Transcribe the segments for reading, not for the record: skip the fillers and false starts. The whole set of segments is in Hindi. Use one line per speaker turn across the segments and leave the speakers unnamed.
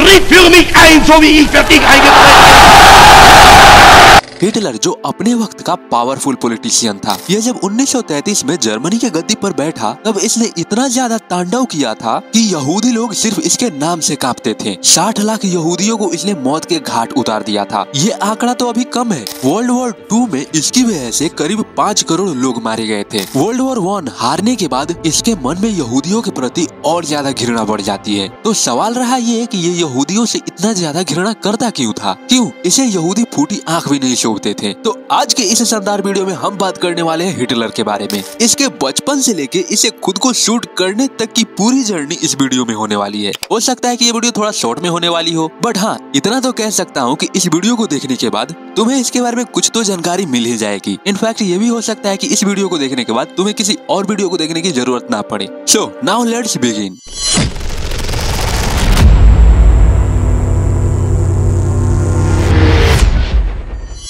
Schritt für mich ein, so wie ich für dich eingetreten bin.
Hitler जो अपने वक्त का पावरफुल पॉलिटिशियन था, यह जब 1933 में जर्मनी के गद्दी पर बैठा तब इसने इतना ज्यादा तांडव किया था कि यहूदी लोग सिर्फ इसके नाम से कांपते थे। 60 लाख यहूदियों को इसने मौत के घाट उतार दिया था। ये आंकड़ा तो अभी कम है। वर्ल्ड वॉर 2 में इसकी वजह से करीब 5 करोड़ लोग मारे गए थे। वर्ल्ड वॉर 1 हारने के बाद इसके मन में यहूदियों के प्रति और ज्यादा घृणा बढ़ जाती है। तो सवाल रहा ये कि ये यहूदियों से इतना ज्यादा घृणा करता क्यों था? क्यों इसे यहूदी फूटी आंख भी नहीं शोभते थे? तो आज के इस शानदार वीडियो में हम बात करने वाले हैं हिटलर के बारे में। इसके बचपन से लेके इसे खुद को शूट करने तक की पूरी जर्नी इस वीडियो में होने वाली है। हो सकता है कि ये वीडियो थोड़ा शॉर्ट में होने वाली हो, बट हाँ इतना तो कह सकता हूँ कि इस वीडियो को देखने के बाद तुम्हें इसके बारे में कुछ तो जानकारी मिल ही जाएगी। इनफैक्ट ये भी हो सकता है कि इस वीडियो को देखने के बाद तुम्हें किसी और वीडियो को देखने की जरूरत ना पड़े। So now let's begin.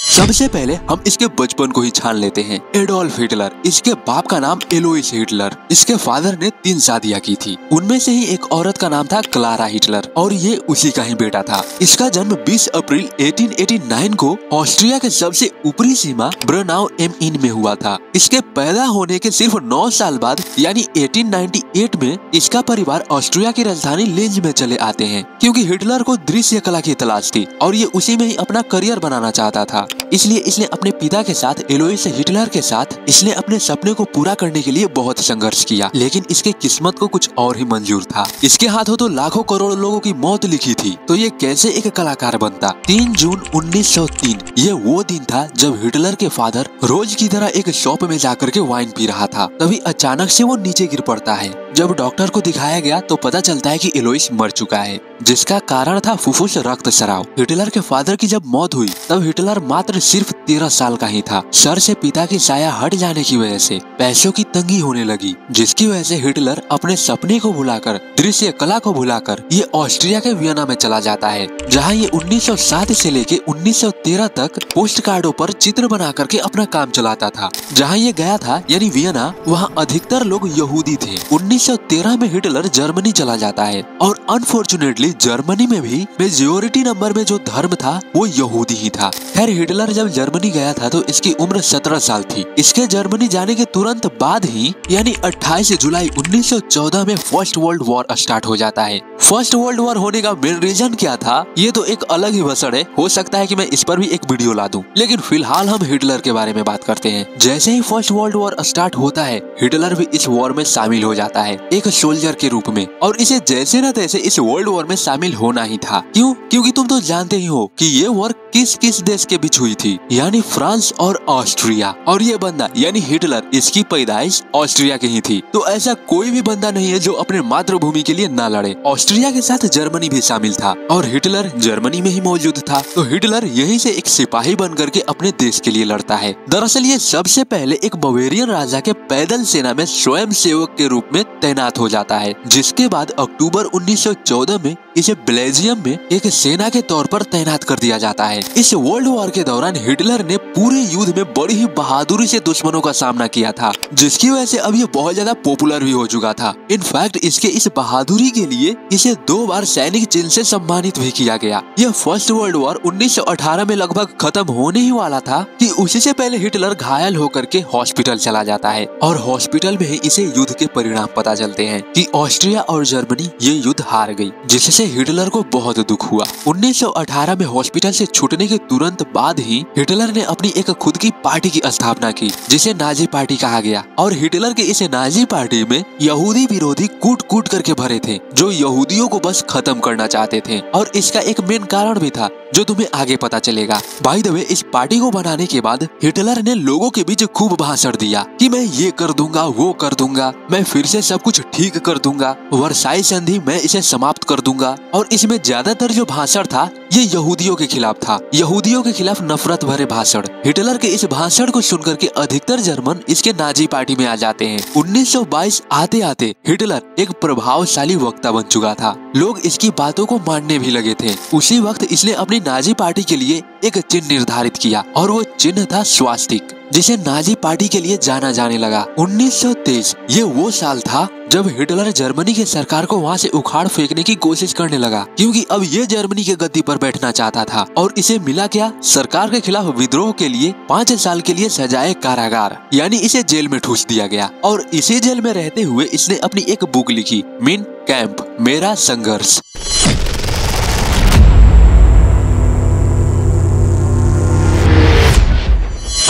सबसे पहले हम इसके बचपन को ही छान लेते हैं। एडोल्फ हिटलर, इसके बाप का नाम एलोइस हिटलर। इसके फादर ने 3 शादियां की थी। उनमें से ही एक औरत का नाम था क्लारा हिटलर और ये उसी का ही बेटा था। इसका जन्म 20 अप्रैल 1889 को ऑस्ट्रिया के सबसे ऊपरी सीमा ब्रनाउ एम इन में हुआ था। इसके पैदा होने के सिर्फ 9 साल बाद यानी 1898 में इसका परिवार ऑस्ट्रिया की राजधानी लिंज में चले आते हैं, क्योंकि हिटलर को दृश्य कला की तलाश थी और ये उसी में ही अपना करियर बनाना चाहता था। इसलिए इसने अपने पिता के साथ एलोइस हिटलर के साथ इसने अपने सपने को पूरा करने के लिए बहुत संघर्ष किया, लेकिन इसके किस्मत को कुछ और ही मंजूर था। इसके हाथों तो लाखों करोड़ लोगों की मौत लिखी थी, तो ये कैसे एक कलाकार बनता? 3 जून 1903 ये वो दिन था जब हिटलर के फादर रोज की तरह एक शॉप में जाकर के वाइन पी रहा था। तभी अचानक से वो नीचे गिर पड़ता है। जब डॉक्टर को दिखाया गया तो पता चलता है कि एलोइस मर चुका है, जिसका कारण था फुफ्फुस रक्तस्राव। हिटलर के फादर की जब मौत हुई तब हिटलर मात्र सिर्फ 13 साल का ही था। सर से पिता की साया हट जाने की वजह से पैसों की तंगी होने लगी, जिसकी वजह से हिटलर अपने सपने को भुलाकर, दृश्य कला को भुलाकर ये ऑस्ट्रिया के वियना में चला जाता है, जहाँ ये 1907 से लेके 1913 तक पोस्ट कार्डों पर चित्र बना करके अपना काम चलाता था। जहाँ ये गया था यानी वियना, वहाँ अधिकतर लोग यहूदी थे। 1913 में हिटलर जर्मनी चला जाता है और अनफॉर्चुनेटली जर्मनी में भी मेजोरिटी नंबर में जो धर्म था वो यहूदी ही था। खैर हिटलर जब जर्मनी गया था तो इसकी उम्र 17 साल थी। इसके जर्मनी जाने के तुरंत बाद ही यानी 28 जुलाई 1914 में फर्स्ट वर्ल्ड वॉर स्टार्ट हो जाता है। फर्स्ट वर्ल्ड वॉर होने का मेन रीजन क्या था ये तो एक अलग ही भसड़ है। हो सकता है कि मैं इस पर भी एक वीडियो ला दूं, लेकिन फिलहाल हम हिटलर के बारे में बात करते हैं। जैसे ही फर्स्ट वर्ल्ड वॉर स्टार्ट होता है हिटलर भी इस वॉर में शामिल हो जाता है एक सोल्जर के रूप में, और इसे जैसे न तैसे इस वर्ल्ड वॉर में शामिल होना ही था। क्यों? क्योंकि तुम तो जानते ही हो कि ये वॉर किस किस देश के बीच हुई थी, यानी फ्रांस और ऑस्ट्रिया। और ये बंदा यानी हिटलर, इसकी पैदाइश ऑस्ट्रिया की ही थी। तो ऐसा कोई भी बंदा नहीं है जो अपने मातृभूमि के लिए ना लड़े। ऑस्ट्रिया के साथ जर्मनी भी शामिल था और हिटलर जर्मनी में ही मौजूद था, तो हिटलर यहीं से एक सिपाही बन करके अपने देश के लिए लड़ता है। दरअसल ये सबसे पहले एक बवेरियन राजा के पैदल सेना में स्वयं सेवक के रूप में तैनात हो जाता है, जिसके बाद अक्टूबर 1914 में इसे बेल्जियम में एक सेना के तौर पर तैनात कर दिया जाता है। इस वर्ल्ड वॉर के दौरान हिटलर ने पूरे युद्ध में बड़ी ही बहादुरी से दुश्मनों का सामना किया था, जिसकी वजह से अब ये बहुत ज्यादा पॉपुलर भी हो चुका था। इनफैक्ट इसके इस बहादुरी के लिए इसे 2 बार सैनिक चिन्ह से सम्मानित भी किया गया। यह फर्स्ट वर्ल्ड वॉर 1918 में लगभग खत्म होने ही वाला था कि उसी से पहले हिटलर घायल होकर के हॉस्पिटल चला जाता है और हॉस्पिटल में ही इसे युद्ध के परिणाम पता चलते हैं कि ऑस्ट्रिया और जर्मनी ये युद्ध हार गई, जिससे हिटलर को बहुत दुख हुआ। 1918 में हॉस्पिटल से छूटने के तुरंत बाद ही हिटलर ने अपनी एक खुद की पार्टी की स्थापना की, जिसे नाजी पार्टी कहा गया। और हिटलर के इस नाजी पार्टी में यहूदी विरोधी कूट कूट करके भरे थे, जो यहूदियों को बस खत्म करना चाहते थे। और इसका एक मेन कारण भी था जो तुम्हें आगे पता चलेगा। बाय द वे, इस पार्टी को बनाने के बाद हिटलर ने लोगों के बीच खूब भाषण दिया कि मैं ये कर दूंगा, वो कर दूंगा, मैं फिर से सब कुछ ठीक कर दूंगा, वर्साई संधि मैं इसे समाप्त कर दूंगा। और इसमें ज्यादातर जो भाषण था ये यहूदियों के खिलाफ था, यहूदियों के खिलाफ नफरत भरे भाषण। हिटलर के इस भाषण को सुनकर के अधिकतर जर्मन इसके नाजी पार्टी में आ जाते हैं। 1922 आते आते हिटलर एक प्रभावशाली वक्ता बन चुका था, लोग इसकी बातों को मानने भी लगे थे। उसी वक्त इसने अपनी नाजी पार्टी के लिए एक चिन्ह निर्धारित किया और वो चिन्ह था स्वास्तिक, जिसे नाजी पार्टी के लिए जाना जाने लगा। 1923 ये वो साल था जब हिटलर जर्मनी के सरकार को वहाँ से उखाड़ फेंकने की कोशिश करने लगा, क्योंकि अब ये जर्मनी के गद्दी पर बैठना चाहता था। और इसे मिला क्या? सरकार के खिलाफ विद्रोह के लिए 5 साल के लिए सजाए कारागार, यानी इसे जेल में ठूस दिया गया। और इसी जेल में रहते हुए इसने अपनी एक बुक लिखी, मेन कैंप, मेरा संघर्ष।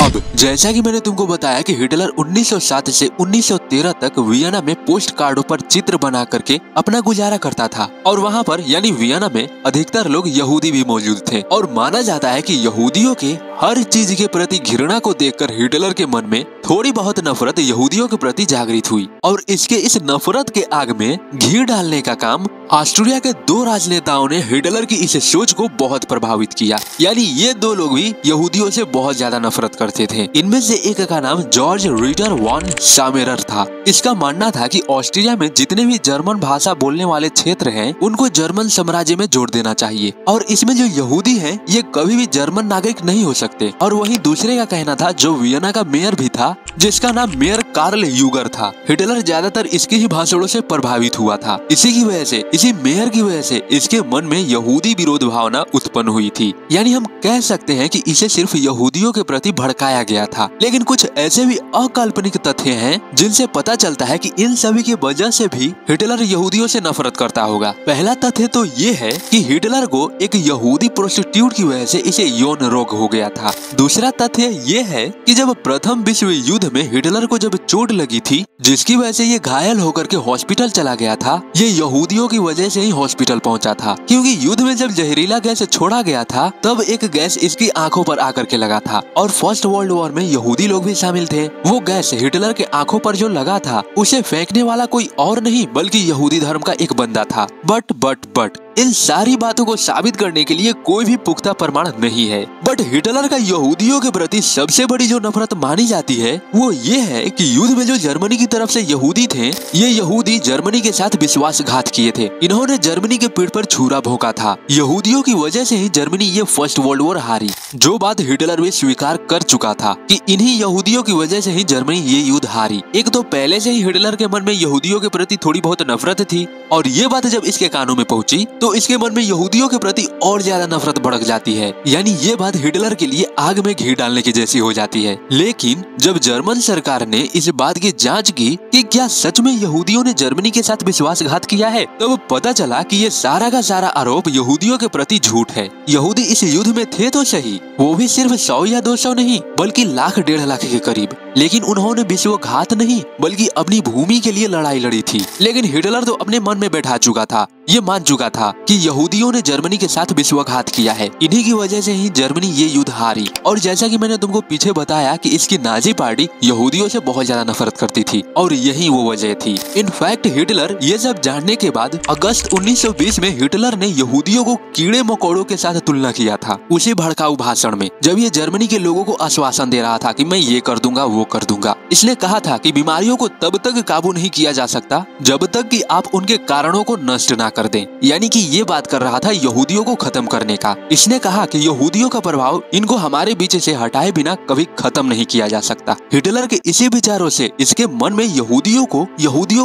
अब जैसा कि मैंने तुमको बताया कि हिटलर 1907 से 1913 तक वियना में पोस्ट कार्डों पर चित्र बना करके अपना गुजारा करता था। और वहाँ पर यानी वियना में अधिकतर लोग यहूदी भी मौजूद थे। और माना जाता है कि यहूदियों के हर चीज के प्रति घृणा को देखकर हिटलर के मन में थोड़ी बहुत नफरत यहूदियों के प्रति जागृत हुई। और इसके इस नफरत के आग में घी डालने का काम ऑस्ट्रिया के 2 राजनेताओं ने हिटलर की इस सोच को बहुत प्रभावित किया। यानी ये 2 लोग भी यहूदियों से बहुत ज्यादा नफरत करते थे। इनमें से एक का नाम जॉर्ज रिटर वॉन शामेरर था। इसका मानना था कि ऑस्ट्रिया में जितने भी जर्मन भाषा बोलने वाले क्षेत्र हैं, उनको जर्मन साम्राज्य में जोड़ देना चाहिए। और इसमें जो यहूदी हैं, ये कभी भी जर्मन नागरिक नहीं हो सकते। और वहीं दूसरे का कहना था, जो वियना का मेयर भी था, जिसका नाम मेयर कार्ल यूगर था। हिटलर ज्यादातर इसके ही भाषणों से प्रभावित हुआ था। इसी की वजह से, इसी मेयर की वजह से इसके मन में यहूदी विरोध भावना उत्पन्न हुई थी। यानी हम कह सकते हैं कि इसे सिर्फ यहूदियों के प्रति भड़काया गया था। लेकिन कुछ ऐसे भी अकाल्पनिक तथ्य हैं जिनसे पता चलता है कि इन सभी की वजह से भी हिटलर यहूदियों से नफरत करता होगा। पहला तथ्य तो ये है कि हिटलर को एक यहूदी प्रोस्टिट्यूट की वजह से इसे यौन रोग हो गया था। दूसरा तथ्य ये है कि जब प्रथम विश्व युद्ध में हिटलर को जब चोट लगी थी, जिसकी वजह से ये घायल होकर के हॉस्पिटल चला गया था, ये यहूदियों की वजह से ही हॉस्पिटल पहुंचा था। क्योंकि युद्ध में जब जहरीला गैस छोड़ा गया था, तब एक गैस इसकी आंखों पर आकर के लगा था। और फर्स्ट वर्ल्ड वॉर में यहूदी लोग भी शामिल थे। वो गैस हिटलर के आंखों पर जो लगा था, उसे फेंकने वाला कोई और नहीं बल्कि यहूदी धर्म का एक बंदा था। बट इन सारी बातों को साबित करने के लिए कोई भी पुख्ता प्रमाण नहीं है। बट हिटलर का यहूदियों के प्रति सबसे बड़ी जो नफरत मानी जाती है, वो ये है कि युद्ध में जो जर्मनी की तरफ से यहूदी थे, ये यहूदी जर्मनी के साथ विश्वासघात किए थे। इन्होंने जर्मनी के पीठ पर छुरा भोंका था। यहूदियों की वजह से ही जर्मनी ये फर्स्ट वर्ल्ड वॉर हारी। जो बात हिटलर भी स्वीकार कर चुका था कि इन्हीं यहूदियों की वजह से ही जर्मनी ये युद्ध हारी। एक तो पहले से ही हिटलर के मन में यहूदियों के प्रति थोड़ी बहुत नफरत थी, और ये बात जब इसके कानों में पहुंची तो इसके मन में यहूदियों के प्रति और ज्यादा नफरत भड़क जाती है। यानी ये बात हिटलर के लिए आग में घी डालने की जैसी हो जाती है। लेकिन जब जर्मन सरकार ने इस बात की जांच की कि क्या सच में यहूदियों ने जर्मनी के साथ विश्वासघात किया है, तब पता चला कि ये सारा का सारा आरोप यहूदियों के प्रति झूठ है। यहूदी इस युद्ध में थे तो सही, वो भी सिर्फ 100 या 200 नहीं बल्कि लाख 1.5 लाख के करीब। लेकिन उन्होंने विश्वघात नहीं बल्कि अपनी भूमि के लिए लड़ाई लड़ी थी। लेकिन हिटलर तो अपने मन में बैठा चुका था, ये मान चुका था कि यहूदियों ने जर्मनी के साथ विश्वघात किया है। इन्हीं की वजह से ही जर्मनी ये युद्ध हारी। और जैसा कि मैंने तुमको पीछे बताया कि इसकी नाजी पार्टी यहूदियों से बहुत ज्यादा नफरत करती थी, और यही वो वजह थी। इनफैक्ट हिटलर ये सब जानने के बाद अगस्त 1920 में हिटलर ने यहूदियों को कीड़े मकोड़ों के साथ तुलना किया था उसी भड़काऊ भाषण में, जब ये जर्मनी के लोगों को आश्वासन दे रहा था कि मैं ये कर दूंगा वो कर दूंगा। इसने कहा था कि बीमारियों को तब तक काबू नहीं किया जा सकता जब तक कि आप उनके कारणों को नष्ट ना कर दें। यानी कि ये बात कर रहा था यहूदियों को खत्म करने का। इसने कहा कि यहूदियों का प्रभाव इनको हमारे बीच से हटाए बिना कभी खत्म नहीं किया जा सकता। हिटलर के इसी विचारों से इसके मन में यहूदियों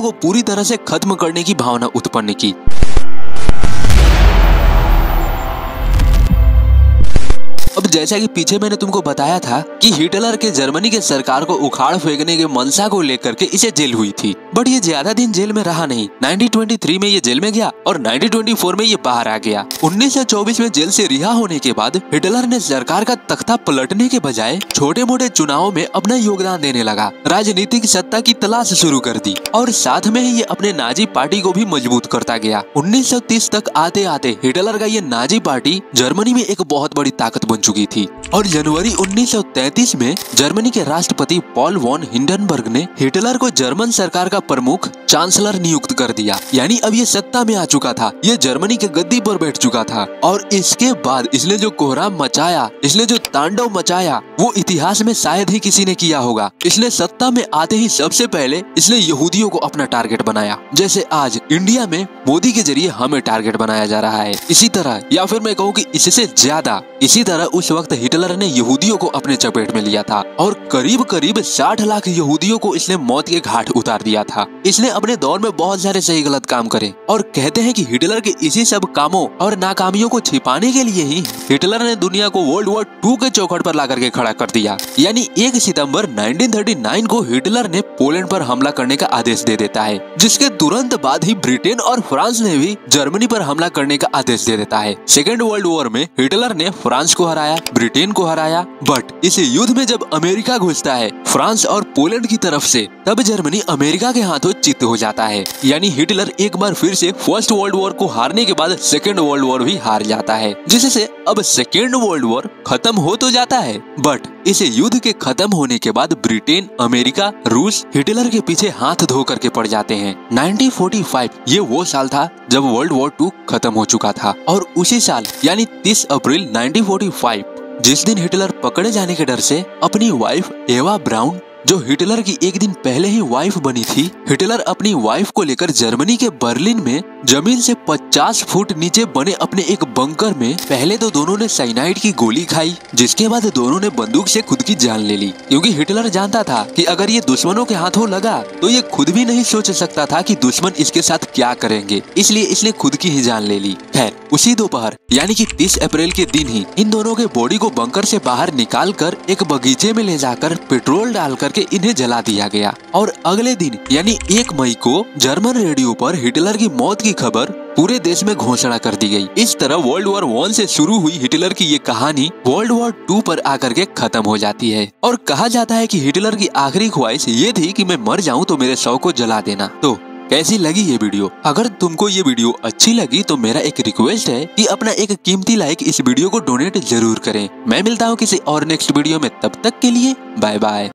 को पूरी तरह से खत्म करने की भावना उत्पन्न की। अब जैसा कि पीछे मैंने तुमको बताया था कि हिटलर के जर्मनी के सरकार को उखाड़ फेंकने के मंशा को लेकर के इसे जेल हुई थी। बट ये ज्यादा दिन जेल में रहा नहीं। 1923 में ये जेल में गया और 1924 में ये बाहर आ गया। 1924 में जेल से रिहा होने के बाद हिटलर ने सरकार का तख्ता पलटने के बजाय छोटे मोटे चुनावों में अपना योगदान देने लगा। राजनीतिक सत्ता की तलाश शुरू कर दी और साथ में ही ये अपने नाजी पार्टी को भी मजबूत करता गया। 1930 तक आते आते हिटलर का ये नाजी पार्टी जर्मनी में एक बहुत बड़ी ताकत बन चुकी थी। और जनवरी 1933 में जर्मनी के राष्ट्रपति पॉल वॉन हिंडनबर्ग ने हिटलर को जर्मन सरकार का प्रमुख चांसलर नियुक्त कर दिया। यानी अब ये सत्ता में आ चुका था, ये जर्मनी के गद्दी पर बैठ चुका था। और इसके बाद इसने जो कोहराम मचाया, इसने जो तांडव मचाया, वो इतिहास में शायद ही किसी ने किया होगा। इसने सत्ता में आते ही सबसे पहले इसने यहूदियों को अपना टारगेट बनाया, जैसे आज इंडिया में मोदी के जरिए हमें टारगेट बनाया जा रहा है। इसी तरह या फिर मैं कहूँ कि इससे ज्यादा इसी तरह उस वक्त हिटलर ने यहूदियों को अपने चपेट में लिया था और करीब करीब 60 लाख यहूदियों को इसने मौत के घाट उतार दिया था। इसने अपने दौर में बहुत सारे सही गलत काम करे और कहते हैं कि हिटलर के इसी सब कामों और नाकामियों को छिपाने के लिए ही हिटलर ने दुनिया को वर्ल्ड वॉर 2 के चौखट पर लाकर के खड़ा कर दिया। यानी 1 सितंबर 1939 को हिटलर ने पोलैंड पर हमला करने का आदेश दे देता है, जिसके तुरंत बाद ही ब्रिटेन और फ्रांस ने भी जर्मनी पर हमला करने का आदेश दे देता है। सेकेंड वर्ल्ड वॉर में हिटलर ने फ्रांस को हराया, ब्रिटेन को हराया, बट इस युद्ध में जब अमेरिका घुसता है फ्रांस और पोलैंड की तरफ से, तब जर्मनी अमेरिका के हाथों चित्त हो जाता है। यानी हिटलर एक बार फिर से फर्स्ट वर्ल्ड वॉर को हारने के बाद सेकेंड वर्ल्ड वॉर भी हार जाता है, जिससे अब सेकेंड वर्ल्ड वॉर खत्म हो तो जाता है, बट इस युद्ध के खत्म होने के बाद ब्रिटेन, अमेरिका, रूस हिटलर के पीछे हाथ धो करके पड़ जाते हैं। 1945 ये वो साल था जब वर्ल्ड वॉर 2 खत्म हो चुका था और उसी साल यानी 30 अप्रैल 1945 जिस दिन हिटलर पकड़े जाने के डर से अपनी वाइफ एवा ब्राउन, जो हिटलर की एक दिन पहले ही वाइफ बनी थी, हिटलर अपनी वाइफ को लेकर जर्मनी के बर्लिन में जमीन से 50 फुट नीचे बने अपने एक बंकर में पहले तो दोनों ने साइनाइड की गोली खाई, जिसके बाद दोनों ने बंदूक से खुद की जान ले ली, क्योंकि हिटलर जानता था कि अगर ये दुश्मनों के हाथों लगा तो ये खुद भी नहीं सोच सकता था कि दुश्मन इसके साथ क्या करेंगे, इसलिए इसने खुद की ही जान ले ली। खैर उसी दोपहर यानी कि 30 अप्रैल के दिन ही इन दोनों के बॉडी को बंकर से बाहर निकाल कर एक बगीचे में ले जाकर पेट्रोल डाल करके इन्हें जला दिया गया और अगले दिन यानी 1 मई को जर्मन रेडियो पर हिटलर की मौत की खबर पूरे देश में घोषणा कर दी गई। इस तरह वर्ल्ड वॉर 1 से शुरू हुई हिटलर की ये कहानी वर्ल्ड वॉर 2 पर आकर के खत्म हो जाती है और कहा जाता है कि हिटलर की आखिरी ख्वाहिश ये थी कि मैं मर जाऊं तो मेरे शव को जला देना। तो कैसी लगी ये वीडियो? अगर तुमको ये वीडियो अच्छी लगी तो मेरा एक रिक्वेस्ट है कि अपना एक कीमती लाइक इस वीडियो को डोनेट जरूर करें। मैं मिलता हूँ किसी और नेक्स्ट वीडियो में, तब तक के लिए बाय बाय।